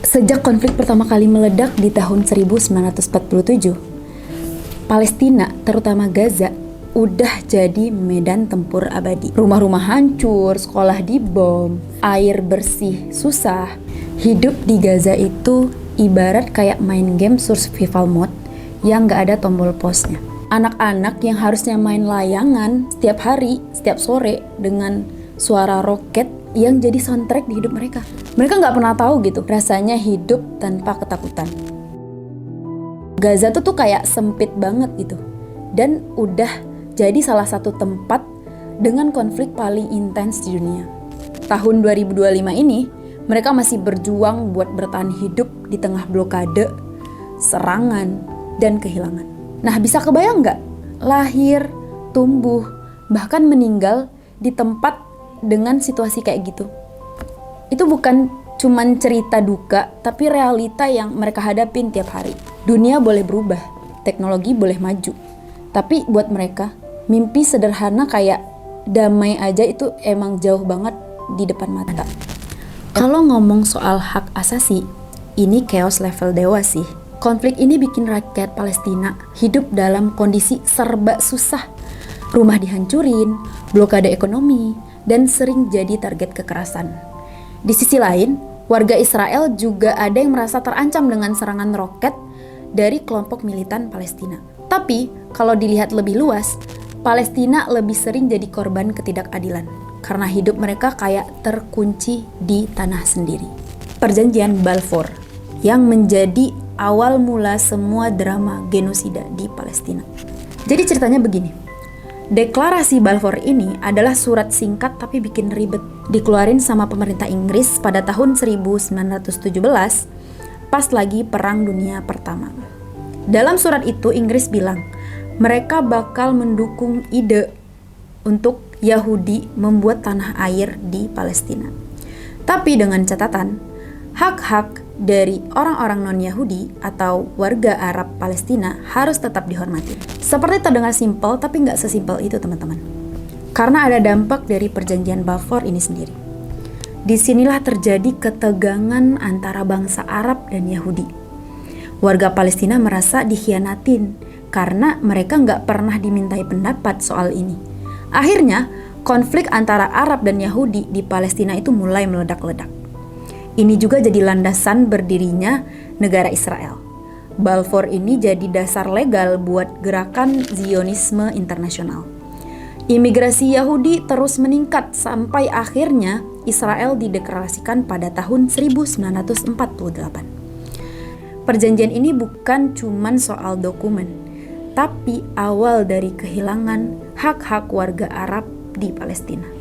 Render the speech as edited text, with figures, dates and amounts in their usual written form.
Sejak konflik pertama kali meledak di tahun 1947, Palestina, terutama Gaza, udah jadi medan tempur abadi. Rumah-rumah hancur, sekolah dibom, air bersih susah. Hidup di Gaza itu ibarat kayak main game survival mode yang gak ada tombol pause-nya. Anak-anak yang harusnya main layangan setiap hari, setiap sore dengan suara roket yang jadi soundtrack di hidup mereka. Mereka nggak pernah tahu gitu rasanya hidup tanpa ketakutan. Gaza tuh kayak sempit banget gitu, dan udah jadi salah satu tempat dengan konflik paling intens di dunia. Tahun 2025 ini, mereka masih berjuang buat bertahan hidup di tengah blokade, serangan, dan kehilangan. Nah, bisa kebayang nggak? Lahir, tumbuh, bahkan meninggal di tempat dengan situasi kayak gitu. Itu bukan cuman cerita duka, tapi realita yang mereka hadapin tiap hari. Dunia boleh berubah, teknologi boleh maju, tapi buat mereka, mimpi sederhana kayak damai aja itu emang jauh banget di depan mata. Kalau ngomong soal hak asasi, ini chaos level dewa sih. Konflik ini bikin rakyat Palestina hidup dalam kondisi serba susah. Rumah dihancurin, blokade ekonomi, dan sering jadi target kekerasan. Di sisi lain, warga Israel juga ada yang merasa terancam dengan serangan roket dari kelompok militan Palestina. Tapi, kalau dilihat lebih luas, Palestina lebih sering jadi korban ketidakadilan karena hidup mereka kayak terkunci di tanah sendiri. Perjanjian Balfour yang menjadi awal mula semua drama genosida di Palestina. Jadi ceritanya begini. Deklarasi Balfour ini adalah surat singkat tapi bikin ribet. Dikeluarin sama pemerintah Inggris pada tahun 1917 pas lagi Perang Dunia Pertama. Dalam surat itu Inggris bilang mereka bakal mendukung ide untuk Yahudi membuat tanah air di Palestina. Tapi dengan catatan, hak-hak dari orang-orang non-Yahudi atau warga Arab Palestina harus tetap dihormati. Seperti terdengar simpel, tapi nggak sesimpel itu teman-teman. Karena ada dampak dari perjanjian Balfour ini sendiri. Disinilah terjadi ketegangan antara bangsa Arab dan Yahudi. Warga Palestina merasa dikhianatin karena mereka nggak pernah dimintai pendapat soal ini. Akhirnya, konflik antara Arab dan Yahudi di Palestina itu mulai meledak-ledak. Ini juga jadi landasan berdirinya negara Israel. Balfour ini jadi dasar legal buat gerakan Zionisme internasional. Imigrasi Yahudi terus meningkat sampai akhirnya Israel dideklarasikan pada tahun 1948. Perjanjian ini bukan cuman soal dokumen, tapi awal dari kehilangan hak-hak warga Arab di Palestina.